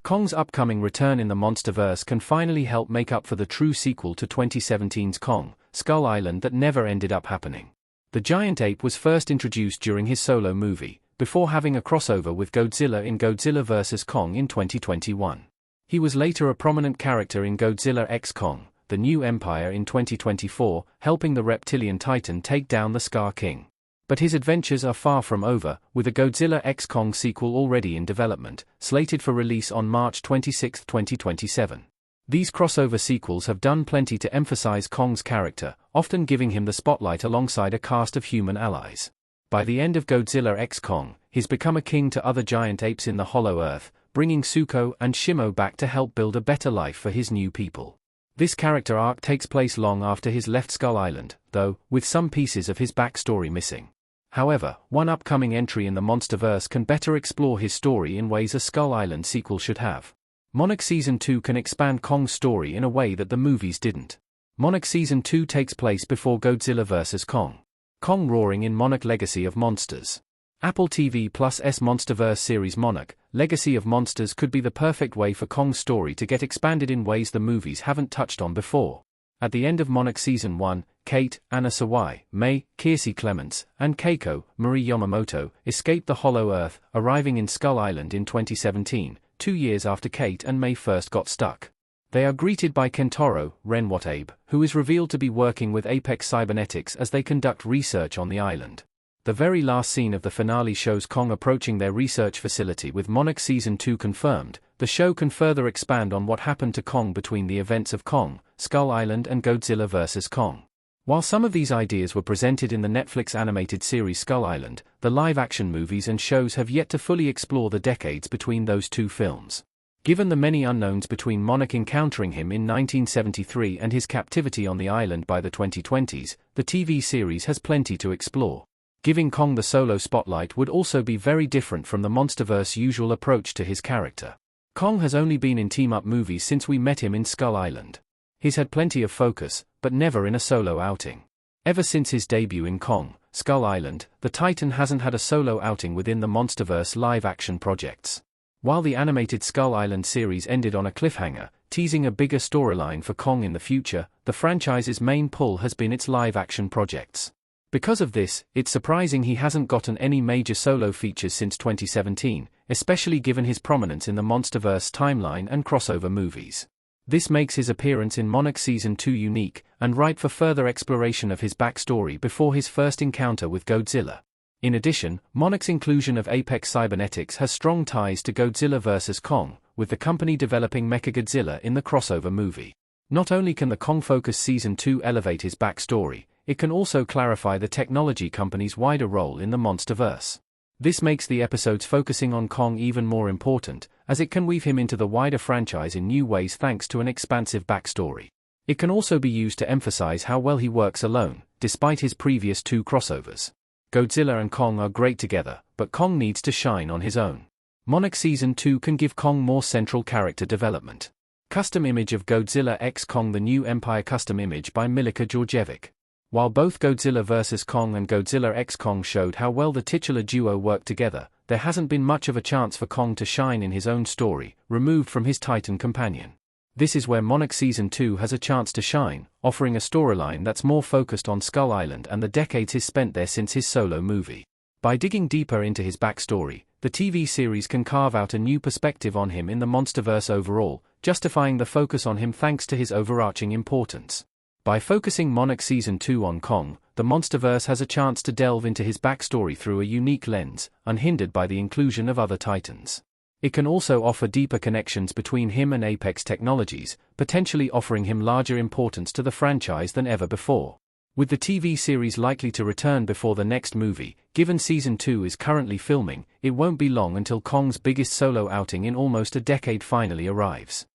Kong's upcoming return in the Monsterverse can finally help make up for the true sequel to 2017's Kong, Skull Island that never ended up happening. The giant ape was first introduced during his solo movie, before having a crossover with Godzilla in Godzilla vs. Kong in 2021. He was later a prominent character in Godzilla x Kong, The New Empire in 2024, helping the reptilian titan take down the Scar King. But his adventures are far from over, with a Godzilla x Kong sequel already in development, slated for release on March 26, 2027. These crossover sequels have done plenty to emphasize Kong's character, often giving him the spotlight alongside a cast of human allies. By the end of Godzilla x Kong, he's become a king to other giant apes in the Hollow Earth, bringing Suko and Shimo back to help build a better life for his new people. This character arc takes place long after his left Skull Island, though, with some pieces of his backstory missing. However, one upcoming entry in the Monsterverse can better explore his story in ways a Skull Island sequel should have. Monarch Season 2 can expand Kong's story in a way that the movies didn't. Monarch Season 2 takes place before Godzilla vs. Kong. Kong roaring in Monarch Legacy of Monsters. Apple TV Plus' Monsterverse series Monarch, Legacy of Monsters could be the perfect way for Kong's story to get expanded in ways the movies haven't touched on before. At the end of Monarch Season 1, Kate, Anna Sawai, Mei, Kiersey Clements, and Keiko, Marie Yamamoto, escaped the Hollow Earth, arriving in Skull Island in 2017, 2 years after Kate and Mei first got stuck. They are greeted by Kentaro, Ren Watabe, who is revealed to be working with Apex Cybernetics as they conduct research on the island. The very last scene of the finale shows Kong approaching their research facility with Monarch Season 2 confirmed. The show can further expand on what happened to Kong between the events of Kong, Skull Island and Godzilla vs. Kong. While some of these ideas were presented in the Netflix animated series Skull Island, the live-action movies and shows have yet to fully explore the decades between those two films. Given the many unknowns between Monarch encountering him in 1973 and his captivity on the island by the 2020s, the TV series has plenty to explore. Giving Kong the solo spotlight would also be very different from the Monsterverse usual approach to his character. Kong has only been in team-up movies since we met him in Skull Island. He's had plenty of focus, but never in a solo outing. Ever since his debut in Kong, Skull Island, the Titan hasn't had a solo outing within the Monsterverse live-action projects. While the animated Skull Island series ended on a cliffhanger, teasing a bigger storyline for Kong in the future, the franchise's main pull has been its live-action projects. Because of this, it's surprising he hasn't gotten any major solo features since 2017, especially given his prominence in the Monsterverse timeline and crossover movies. This makes his appearance in Monarch Season 2 unique, and ripe for further exploration of his backstory before his first encounter with Godzilla. In addition, Monarch's inclusion of Apex Cybernetics has strong ties to Godzilla vs. Kong, with the company developing Mechagodzilla in the crossover movie. Not only can the Kong-focused Season 2 elevate his backstory, it can also clarify the technology company's wider role in the Monsterverse. This makes the episodes focusing on Kong even more important, as it can weave him into the wider franchise in new ways thanks to an expansive backstory. It can also be used to emphasize how well he works alone, despite his previous two crossovers. Godzilla and Kong are great together, but Kong needs to shine on his own. Monarch Season 2 can give Kong more central character development. Custom image of Godzilla x Kong: The New Empire. Custom image by Milica Georgievic. While both Godzilla vs. Kong and Godzilla x Kong showed how well the titular duo worked together, there hasn't been much of a chance for Kong to shine in his own story, removed from his Titan companion. This is where Monarch Season 2 has a chance to shine, offering a storyline that's more focused on Skull Island and the decades he's spent there since his solo movie. By digging deeper into his backstory, the TV series can carve out a new perspective on him in the Monsterverse overall, justifying the focus on him thanks to his overarching importance. By focusing Monarch Season 2 on Kong, the Monsterverse has a chance to delve into his backstory through a unique lens, unhindered by the inclusion of other Titans. It can also offer deeper connections between him and Apex Technologies, potentially offering him larger importance to the franchise than ever before. With the TV series likely to return before the next movie, given Season 2 is currently filming, it won't be long until Kong's biggest solo outing in almost a decade finally arrives.